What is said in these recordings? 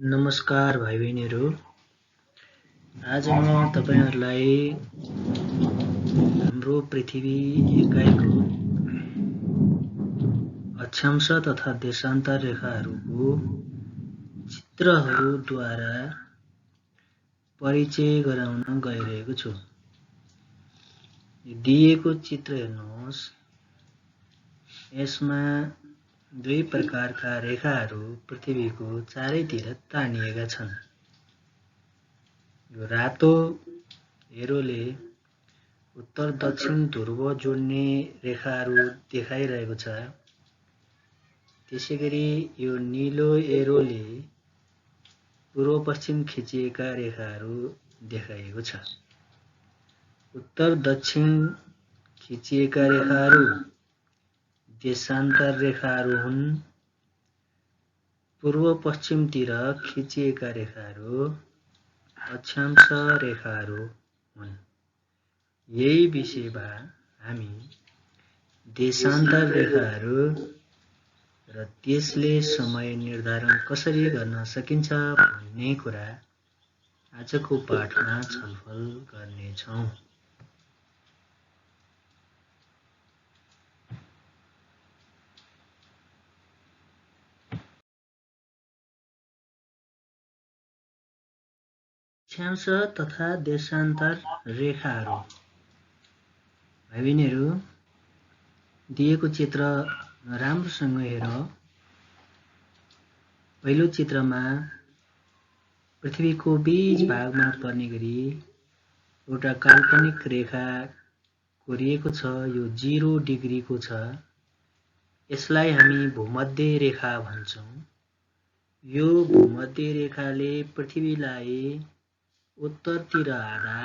नमस्कार भाइ बहिनीहरू। आज म तपाईहरुलाई हाम्रो पृथ्वी एकाइको अक्षांश तथा देशान्तर रेखाहरूको चित्रहरूद्वारा परिचय गराउन गइरहेको छु। दिएको चित्र हेर्नुहोस्। यसमा दुई प्रकारका रेखाहरू पृथ्वीको चारैतिर तानिएका छन्। यो रातो एरोले उत्तर दक्षिण ध्रुव जोड्ने रेखाहरू देखाइरहेको छ। त्यसैगरी यो नीलो एरोले पूर्व पश्चिम खिचिएका रेखाहरू देखाइएको छ। उत्तर दक्षिण खिचिएका रेखाहरू देशान्तर रेखाहरू हुन्। पूर्व पश्चिमतिर खिचिएका रेखाहरू अक्षांश रेखाहरू हुन्। यही विषयमा हामी देशान्तर रेखाहरू र त्यसले समय निर्धारण कसरी गर्न सकिन्छ भन्ने कुरा आजको पाठमा छलफल गर्नेछौँ। अक्षांश तथा देशान्तर रेखाहरू। भाइ बहिनीहरू, दिएको चित्र राम्रोसँग हेर। पहिलो चित्रमा पृथ्वीको बीच भागमा पर्ने गरी एउटा काल्पनिक रेखा कोरिएको छ। यो 0 डिग्रीको छ। यसलाई हामी भूमध्य रेखा भन्छौँ। यो भूमध्य रेखाले पृथ्वीलाई उत्तरतिर आधा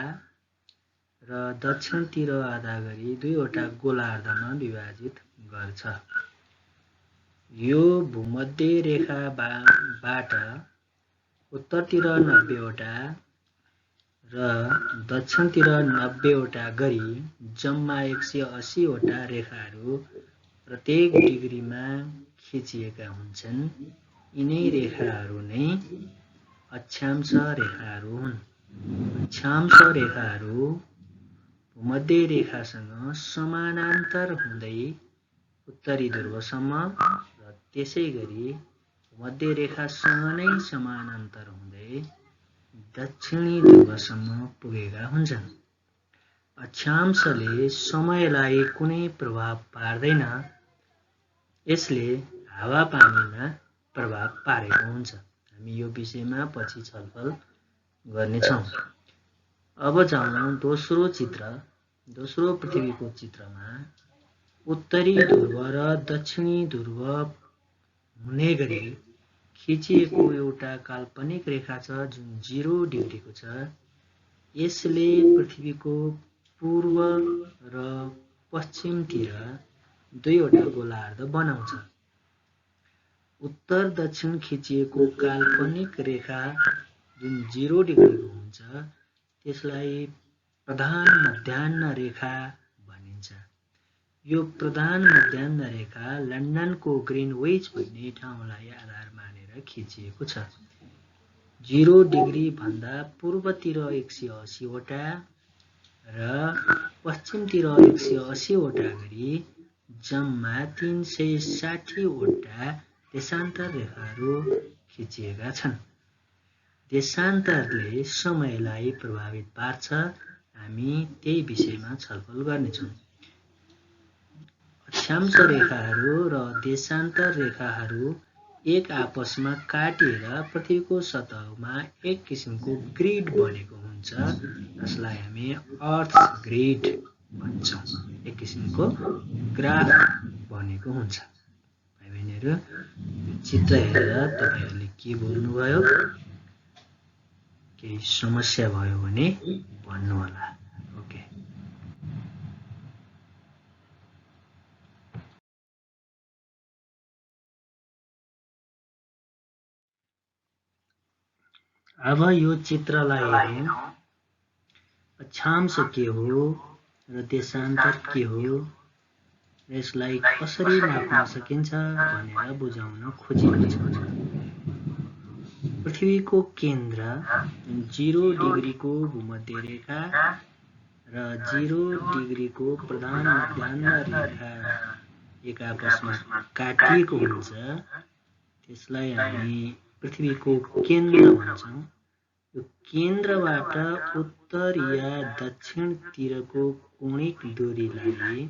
र दक्षिणतिर आधा गरी दुईवटा गोलार्धमा विभाजित गर्छ। यो भूमध्य रेखाबाट उत्तरतिर 90 वटा र दक्षिणतिर 90 वटा गरी जम्मा 180 वटा रेखाहरू प्रत्येक डिग्रीमा खिचिएका हुन्छन्। यिनै रेखाहरू नै अक्षांश रेखाहरू हुन्। अक्षांश रेखाहरू भूमध्य रेखासँग समानान्तर हुँदै उत्तरी ध्रुवसम्म र त्यसैगरी भूमध्य रेखासँग नै समानान्तर हुँदै दक्षिणी ध्रुवसम्म पुगेका हुन्छन्। अक्षांशले समयलाई कुनै प्रभाव पार्दैन। यसले हावापानीमा प्रभाव पारेको हुन्छ। हामी यो विषयमा पछि छलफल गर्नेछौँ। अब जाउँ दोस्रो चित्र। दोस्रो पृथ्वीको चित्रमा उत्तरी ध्रुव र दक्षिणी ध्रुव हुने गरी खिचिएको एउटा काल्पनिक रेखा छ जुन 0 डिग्रीको छ। यसले पृथ्वीको पूर्व र पश्चिमतिर दुईवटा गोलार्ध बनाउँछ। उत्तर दक्षिण खिचिएको काल्पनिक रेखा जुन 0 डिग्रीको हुन्छ त्यसलाई प्रधान मध्याह्न रेखा भनिन्छ। यो प्रधान मध्याह्न रेखा लन्डनको ग्रिनविच भन्ने ठाउँलाई आधार मानेर खिचिएको छ। 0 डिग्री भन्दा पूर्वतिर 180 वटा र पश्चिमतिर 180 वटा गरी जम्मा 360 वटा देशान्तर रेखाहरू खिचिएका छन्। देशान्तरले समयलाई प्रभावित पार्छ। हामी त्यही विषयमा छलफल गर्नेछौँ। अक्षांश रेखाहरू र देशान्तर रेखाहरू एक आपसमा काटिएर पृथ्वीको सतहमा एक किसिमको ग्रिड बनेको हुन्छ। जसलाई हामी अर्थ ग्रिड भन्छौँ। एक किसिमको ग्राफ बनेको हुन्छ। भाइ बहिनीहरू, चित्र हेरेर तपाईहरुले के बोल्नुभयो? केही समस्या भयो भने भन्नु होला। ओके। अब यो चित्रलाई हेरौँ। अक्षांश के हो र देशान्तर के हो, यसलाई कसरी नाप्न सकिन्छ भनेर बुझाउन खोजिएको छ। पृथ्वीको केन्द्र 0 डिग्रीको भूमध्य रेखा र 0 डिग्रीको प्रधान मध्याह्न रेखा एक आपसमा काटिएको हुन्छ। त्यसलाई हामी पृथ्वीको केन्द्र भन्छौँ। यो केन्द्रबाट उत्तर या दक्षिणतिरको कोणिक दूरीलाई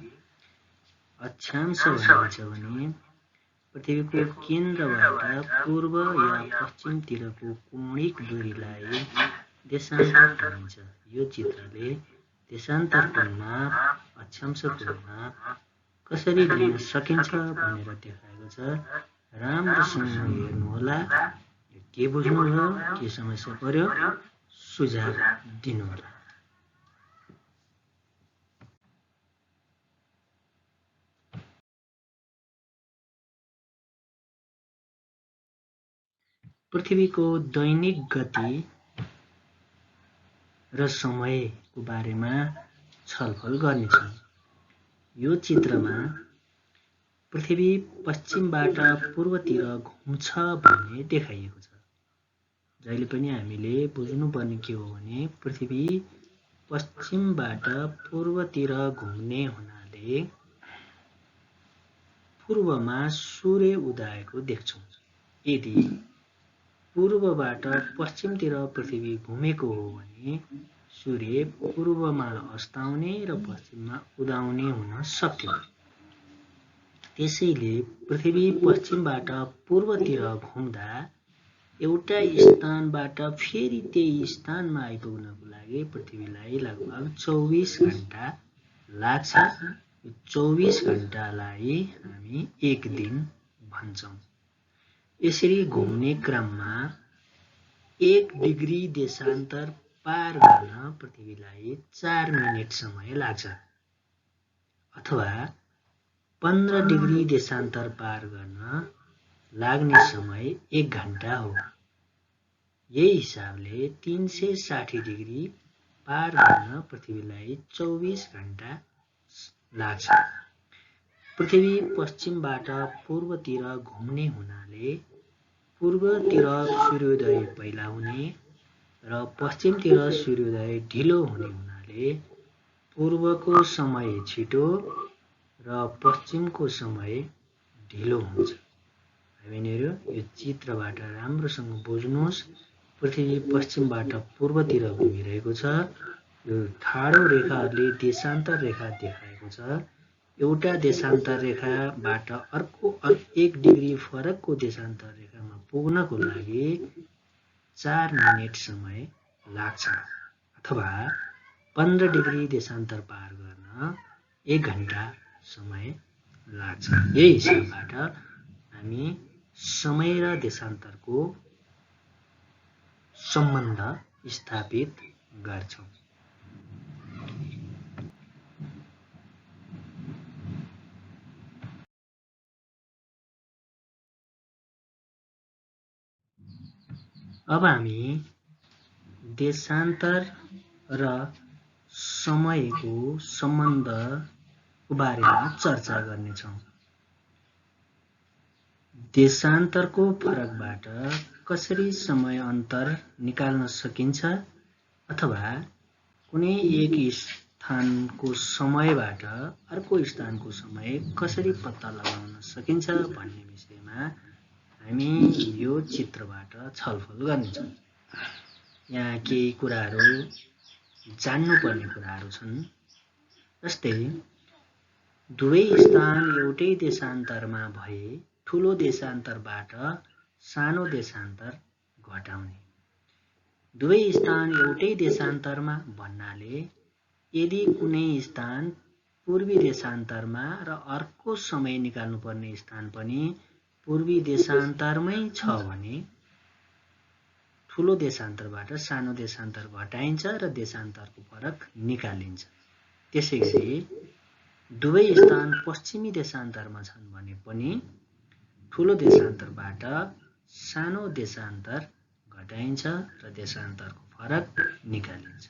अक्षांश भनिन्छ भने पृथ्वीको केन्द्रबाट पूर्व या पश्चिमतिरको कोणिक दूरीलाई देशान्तर भनिन्छ। यो चित्रले देशान्तरको नाप अक्षांशको नाप कसरी लिन सकिन्छ भनेर देखाएको छ। राम्रोसँग हेर्नुहोला। के बुझ्नुभयो, के समस्या पर्यो, सुझाव दिनुहोला। पृथ्वीको दैनिक गति र समयको बारेमा छलफल गर्नेछौँ। यो चित्रमा पृथ्वी पश्चिमबाट पूर्वतिर घुम्छ भन्ने देखाइएको छ। जहिले पनि हामीले बुझ्नुपर्ने के हो भने पृथ्वी पश्चिमबाट पूर्वतिर घुम्ने हुनाले पूर्वमा सूर्य उदाएको देख्छौँ। यदि पूर्वबाट पश्चिमतिर पृथ्वी घुमेको हो भने सूर्य पूर्वमा अस्ताउने र पश्चिममा उदाउने हुन सक्यो। त्यसैले पृथ्वी पश्चिमबाट पूर्वतिर घुम्दा एउटा स्थानबाट फेरि त्यही स्थानमा आइपुग्नको लागि पृथ्वीलाई लगभग 24 घण्टा लाग्छ। 24 घण्टालाई हामी एक दिन भन्छौँ। यसरी घुम्ने क्रममा 1 डिग्री देशान्तर पार गर्न पृथ्वीलाई 4 मिनेट समय लाग्छ, अथवा 15 डिग्री देशान्तर पार गर्न लाग्ने समय 1 घण्टा हो। यही हिसाबले 360 डिग्री पार गर्न पृथ्वीलाई 24 घण्टा लाग्छ। पृथ्वी पश्चिमबाट पूर्वतिर घुम्ने हुनाले पूर्वतिर सूर्योदय पहिला हुने र पश्चिमतिर सूर्योदय ढिलो हुने हुनाले पूर्वको समय छिटो र पश्चिमको समय ढिलो हुन्छ। हामीहरू यो चित्रबाट राम्रोसँग बुझ्नुहोस्। पृथ्वी पश्चिमबाट पूर्वतिर घुमिरहेको छ। यो ठाडो रेखाहरूले देशान्तर रेखा देखाएको छ। एउटा देशान्तर रेखाबाट अर्को 1 डिग्री फरकको देशान्तर रेखामा पुग्नको लागि 4 मिनेट समय लाग्छ, अथवा 15 डिग्री देशान्तर पार गर्न 1 घण्टा समय लाग्छ। यही हिसाबबाट हामी समय र देशान्तरको सम्बन्ध स्थापित गर्छौँ। अब हामी देशान्तर र समयको सम्बन्धको बारेमा चर्चा गर्नेछौँ। देशान्तरको फरकबाट कसरी समय अन्तर निकाल्न सकिन्छ, अथवा कुनै एक स्थानको समयबाट अर्को स्थानको समय कसरी पत्ता लगाउन सकिन्छ भन्ने विषयमा हामी यो चित्रबाट छलफल गर्नेछौँ। यहाँ केही कुराहरू जान्नुपर्ने कुराहरू छन्। जस्तै दुवै स्थान एउटै देशान्तरमा भए ठुलो देशान्तरबाट सानो देशान्तर घटाउने। दुवै स्थान एउटै देशान्तरमा भन्नाले यदि कुनै स्थान पूर्वी देशान्तरमा र अर्को समय निकाल्नुपर्ने स्थान पनि पूर्वी देशान्तरमै छ भने ठुलो देशान्तरबाट सानो देशान्तर घटाइन्छ र देशान्तरको फरक निकालिन्छ। त्यसैगरी दुवै स्थान पश्चिमी देशान्तरमा छन् भने पनि ठुलो देशान्तरबाट सानो देशान्तर घटाइन्छ र देशान्तरको फरक निकालिन्छ।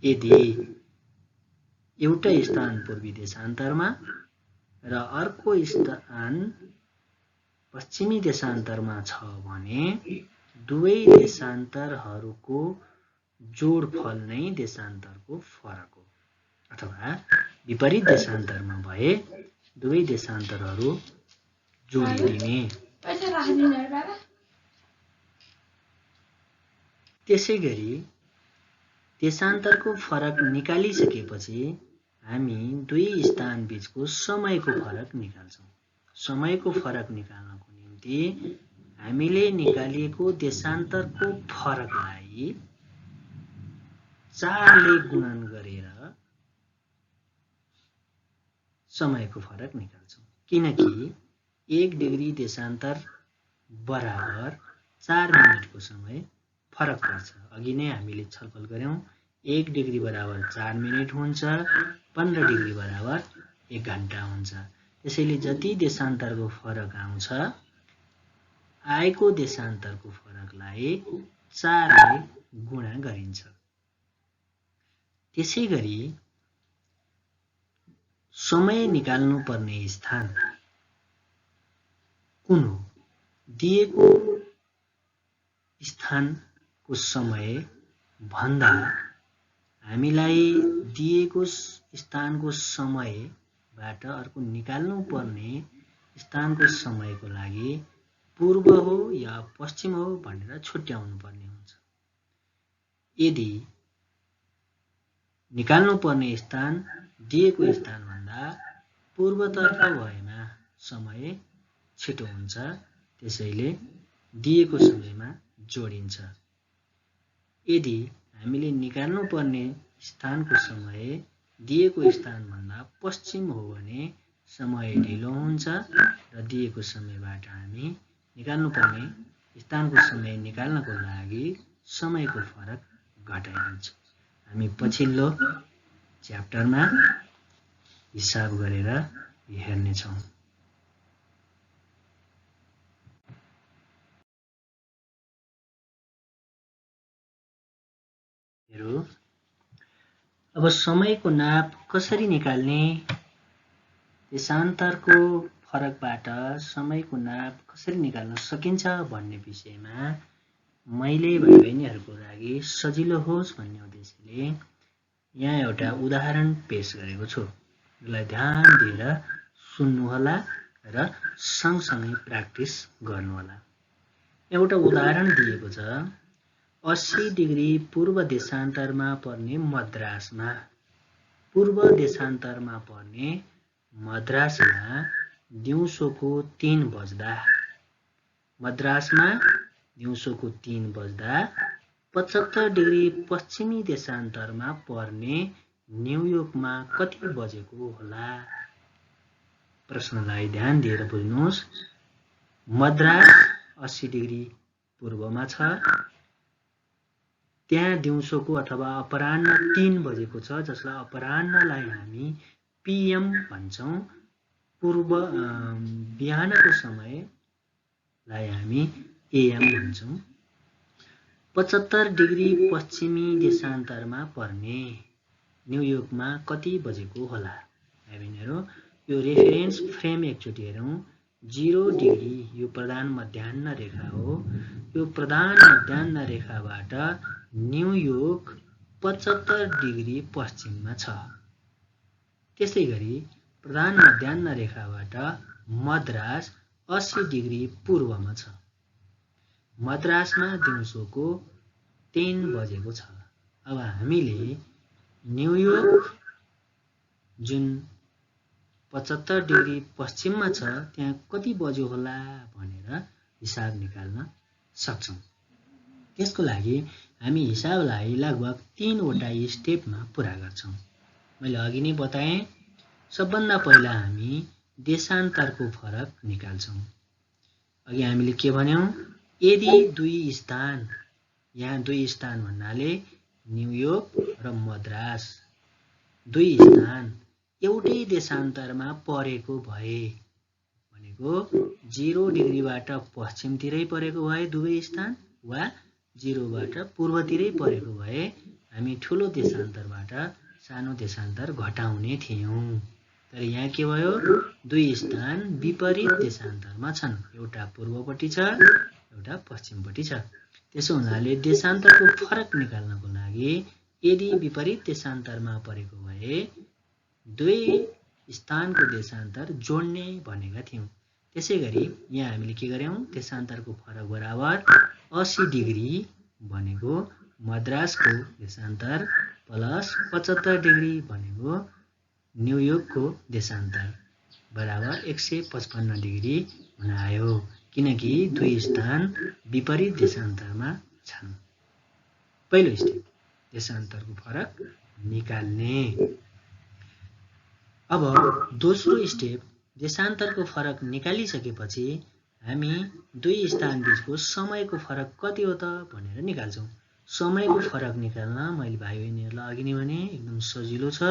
यदि एउटा स्थान पूर्वी देशान्तरमा र अर्को स्थान पश्चिमी देशान्तरमा छ भने दुवै देशान्तरहरूको जोडफल नै देशान्तरको फरक हो। अथवा विपरीत देशान्तरमा भए दुवै देशान्तरहरू जोडिदिने। त्यसैगरी देशान्तरको फरक निकालिसकेपछि हामी दुई स्थानबीचको समयको फरक निकाल्छौँ। समयको फरक निकाल्नको निम्ति हामीले निकालिएको देशान्तरको फरकलाई 4 ले गुणन गरेर समयको फरक निकाल्छौँ। किनकि 1 डिग्री देशान्तर बराबर 4 मिनेटको समय फरक पर्छ। अघि नै हामीले छलफल गर्यौं 1 डिग्री बराबर 4 मिनेट हुन्छ, 15 डिग्री बराबर 1 घण्टा हुन्छ। त्यसैले जति देशान्तरको फरक आउँछ आएको देशान्तरको फरकलाई 4 ले गुणा गरिन्छ। त्यसैगरी समय निकाल्नु पर्ने स्थान कुन हो? दिएको स्थानको समय भन्दा हामीलाई दिएको स्थानको समयबाट अर्को निकाल्नु पर्ने स्थानको समयको लागि पूर्व हो या पश्चिम हो भनेर छुट्याउनु पर्ने हुन्छ। यदि निकाल्नु पर्ने स्थान दिएको स्थानभन्दा पूर्वतर्फ भएमा समय छिटो हुन्छ, त्यसैले दिएको समयमा जोडिन्छ। यदि हामीले निकाल्नु पर्ने स्थानको समय दिएको स्थानभन्दा पश्चिम हो भने समय ढिलो हुन्छ र दिएको समयबाट हामी निकाल्नु पर्ने स्थानको समय निकाल्नको लागि समयको फरक घटाइदिन्छौँ। हामी पछिल्लो च्याप्टरमा हिसाब गरेर हेर्नेछौँ। अब समयको नाप कसरी निकाल्ने, देशान्तरको फरकबाट समयको नाप कसरी निकाल्न सकिन्छ भन्ने विषयमा मैले भाइ-बहिनीहरूको लागि सजिलो होस् भन्ने उद्देश्यले यहाँ एउटा उदाहरण पेश गरेको छु। यसलाई ध्यान दिएर सुन्नुहोला र सँगसँगै प्र्याक्टिस गर्नुहोला। एउटा उदाहरण दिएको छ 80 डिग्री पूर्व देशान्तरमा पर्ने मद्रासमा दिउँसोको 3 बज्दा मद्रासमा दिउँसोको 3 बज्दा 75 डिग्री पश्चिमी देशान्तरमा पर्ने न्युयोर्कमा कति बजेको होला? प्रश्नलाई ध्यान दिएर बुझ्नुहोस्। मद्रास 80 डिग्री पूर्वमा छ, त्यहाँ दिउँसोको अथवा अपराह्न 3 बजेको छ, जसलाई अपराह्नलाई हामी PM भन्छौँ। पूर्व बिहानको समयलाई हामी AM भन्छौँ। 75 डिग्री पश्चिमी देशान्तरमा पर्ने न्युयोर्कमा कति बजेको होला? भाइ-बहिनीहरू यो रेफरेन्स फ्रेम एकचोटि हेरौँ। 0 डिग्री यो प्रधान मध्याह्न रेखा हो। यो प्रधान मध्याह्न रेखाबाट न्युयोर्क 75 डिग्री पश्चिममा छ। त्यसैगरी प्रधान मध्याह्न रेखाबाट मद्रास 80 डिग्री पूर्वमा छ। मद्रासमा दिउँसोको 3 बजेको छ। अब हामीले न्युयोर्क जुन 75 डिग्री पश्चिममा छ त्यहाँ कति बज्यो होला भनेर हिसाब निकाल्न सक्छौँ। त्यसको लागि हामी हिसाबलाई लगभग 3 वटा स्टेपमा पुरा गर्छौँ। मैले अघि नै बताएँ, सबभन्दा पहिला हामी देशान्तरको फरक निकाल्छौँ। अघि हामीले के भन्यौँ? यदि दुई स्थान, यहाँ दुई स्थान भन्नाले न्युयोर्क र मद्रास, दुई स्थान एउटै देशान्तरमा परेको भए भनेको 0 डिग्रीबाट पश्चिमतिरै परेको भए दुवै स्थान वा 0बाट पूर्वतिरै परेको भए हामी ठुलो देशान्तरबाट सानो देशान्तर घटाउने थियौँ। तर यहाँ के भयो? दुई स्थान विपरीत देशान्तरमा छन्। एउटा पूर्वपट्टि छ, एउटा पश्चिमपट्टि छ। त्यसो हुनाले देशान्तरको फरक निकाल्नको लागि यदि विपरीत देशान्तरमा परेको भए दुई स्थानको देशान्तर जोड्ने भनेका थियौँ। त्यसैगरी यहाँ हामीले के गर्यौं, देशान्तरको फरक बराबर 80 डिग्री भनेको मद्रासको देशान्तर प्लस 75 डिग्री भनेको न्युयोर्कको देशान्तर बराबर 155 डिग्री हुन आयो, किनकि दुई स्थान विपरीत देशान्तरमा छन्। पहिलो स्टेप देशान्तरको फरक निकाल्ने। अब दोस्रो स्टेप देशान्तरको फरक निकालिसकेपछि हामी दुई स्थान बीचको समयको फरक कति हो त भनेर निकाल्छौं। समयको फरक निकाल्न मैले भाइ बहिनीहरुलाई अघि नै भने एकदम सजिलो छ।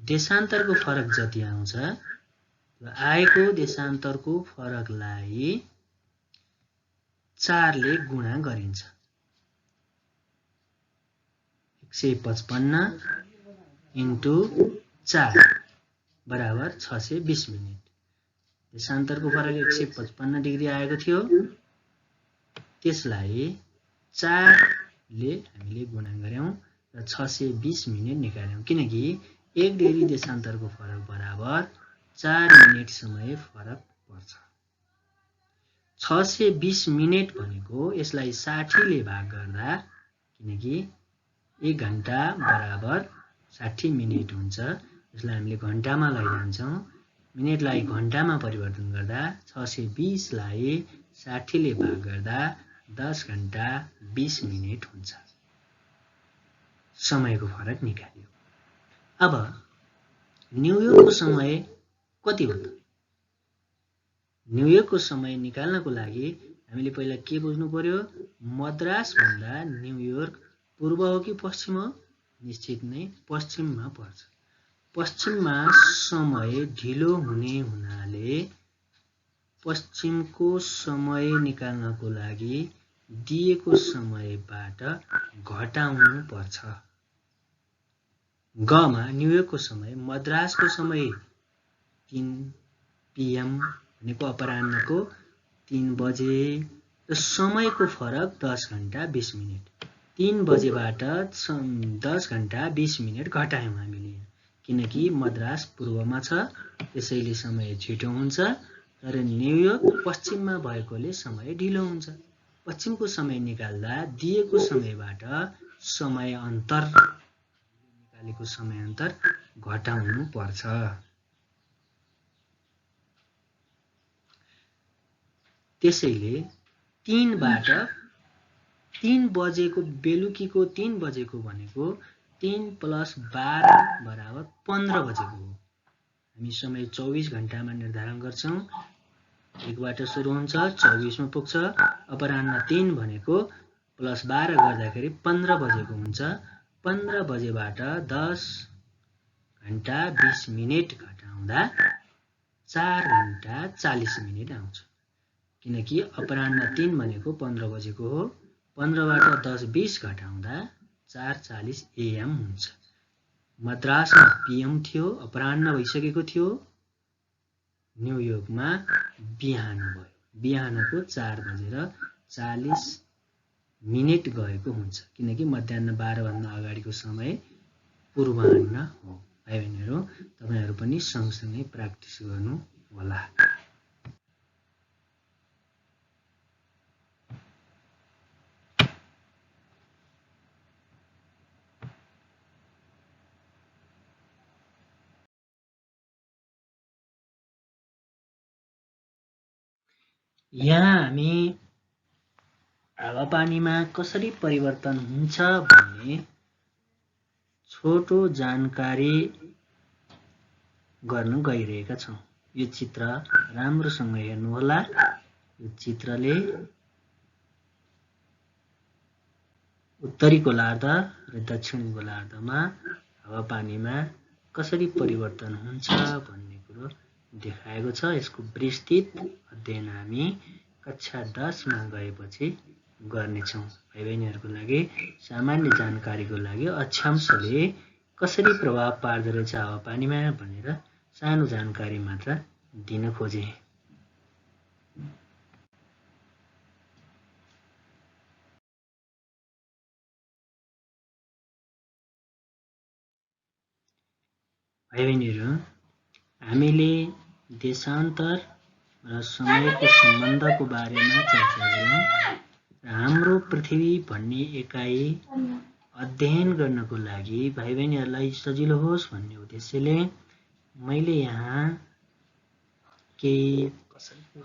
देशान्तरको फरक जति आउँछ त्यो आएको देशान्तरको फरकलाई 4 ले गुणा गरिन्छ। 155 इन्टु 4 बराबर 620 मिनेट। देशान्तरको फरक 155 डिग्री आएको थियो, त्यसलाई 4 ले हामीले गुणा गर्यौं र 620 मिनेट निकाल्यौं, किनकि 1 डिग्री देशान्तरको फरक बराबर 4 मिनेट समय फरक पर्छ। 620 मिनेट भनेको यसलाई 60 ले भाग गर्दा, किनकि 1 घण्टा बराबर 60 मिनेट हुन्छ, यसलाई हामीले घण्टामा लैजान्छौं। मिनेटलाई घण्टामा परिवर्तन गर्दा 620 लाई 60 ले भाग गर्दा 10 घण्टा 20 मिनेट हुन्छ। समयको फरक निकाल्यो। अब न्युयोर्कको समय कति हो त? न्युयोर्कको समय निकाल्नको लागि हामीले पहिला के बुझ्नु पर्यो, मद्रास भन्दा न्युयोर्क पूर्व हो कि पश्चिम हो? निश्चित नै पश्चिममा पर्छ। पश्चिममा समय ढिलो हुने हुनाले पश्चिमको समय निकाल्नको लागि दिएको समयबाट घटाउनु पर्छ। गमा न्युयोर्कको समय मद्रासको समय 3 PM भनेको अपराह्नको 3 बजे र समयको फरक 10 घण्टा 20 मिनेट। 3 बजेबाट 10 घण्टा 20 मिनेट घटायौं हामीले, किनकि मद्रास पूर्वमा छ त्यसैले समय छिटो हुन्छ, तर न्युयोर्क पश्चिममा भएकोले समय ढिलो हुन्छ। पश्चिमको समय निकाल्दा दिएको समयबाट समय अन्तर निकालेको समय अन्तर घटाउनु पर्छ। त्यसैले 3 बाट 3 बजेको बेलुकीको 3 बजेको भनेको 3 + 12 बराबर 15 बजेको हो। हामी समय 24 घण्टामा निर्धारण गर्छौं। 1 बाट सुरु हुन्छ 24 मा पुग्छ। अपराह्न 3 भनेको +12 गर्दाखेरि 15 बजेको हुन्छ। 15 बजेबाट 10 घण्टा 20 मिनेट घटाउँदा 4 घण्टा 40 मिनेट आउँछ, किनकि अपराह्न 3 भनेको 15 बजेको हो। 15 बाट 10 20 घटाउँदा 4:40 AM हुन्छ। मद्रासमा PM थियो, अपराह्न भइसकेको थियो। न्युयोर्कमा बिहान भयो। बिहानको 4:40 मिनेट गएको हुन्छ, किनकि मध्याह्न 12 भन्दा अगाडिको समय पूर्वाह्न हो। भाइ बहिनीहरु, तपाईहरु पनि सँगसँगै प्र्याक्टिस गर्नु होला। यहाँ हामी हावापानीमा कसरी परिवर्तन हुन्छ भन्ने छोटो जानकारी गर्न गइरहेका छौं। यो चित्र राम्रोसँग हेर्नुहोला। यो चित्रले उत्तरी गोलार्ध र दक्षिणी गोलार्धमा हावापानीमा कसरी परिवर्तन हुन्छ भन्ने कुरो देखाएको छ। यसको विस्तृत अध्ययन हामी कक्षा 10 मा गएपछि गर्नेछौं। भाइ बहिनीहरुको लागि सामान्य जानकारीको लागि अक्षांशले कसरी प्रभाव पार्दो रहेछ हावापानीमा भनेर सानो जानकारी मात्र दिन खोजे। भाइ बहिनीहरू, हामीले देशान्तर र समयको सम्बन्धको बारेमा चर्चा गऱ्यौँ र हाम्रो पृथ्वी भन्ने एकाइ अध्ययन गर्नको लागि भाइ बहिनीहरूलाई सजिलो होस् भन्ने उद्देश्यले मैले यहाँ केही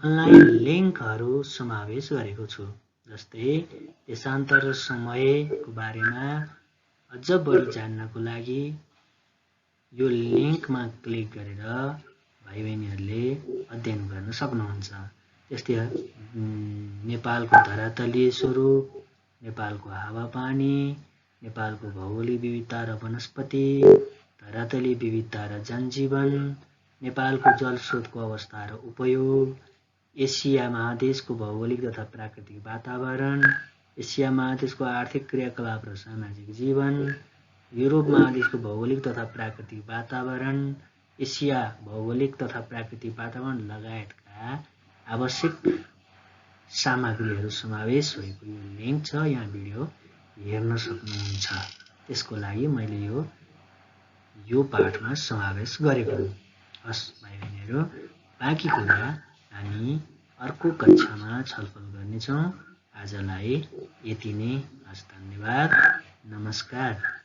अनलाइन लिङ्कहरू समावेश गरेको छु। जस्तै देशान्तर र समयको बारेमा अझ बढी जान्नको लागि यो लिङ्कमा क्लिक गरेर भाइ बहिनीहरूले अध्ययन गर्न सक्नुहुन्छ। त्यस्तै नेपालको धरातलीय स्वरूप, नेपालको हावापानी, नेपालको भौगोलिक विविधता र वनस्पति, धरातलीय विविधता र जनजीवन, नेपालको जलस्रोतको अवस्था र उपयोग, एसिया महादेशको भौगोलिक तथा प्राकृतिक वातावरण, एसिया महादेशको आर्थिक क्रियाकलाप र सामाजिक जीवन, युरोप महादेशको भौगोलिक तथा प्राकृतिक वातावरण, एसिया भौगोलिक तथा प्राकृतिक वातावरण लगायतका आवश्यक सामग्रीहरू समावेश भएको यो लिङ्क छ। यहाँ भिडियो हेर्न सक्नुहुन्छ। त्यसको लागि मैले यो पाठमा समावेश गरेको हुँ। हस् भाइ बहिनीहरू, बाँकी कुरा हामी अर्को कक्षामा छलफल गर्नेछौँ। आजलाई यति नै। हस्, धन्यवाद, नमस्कार।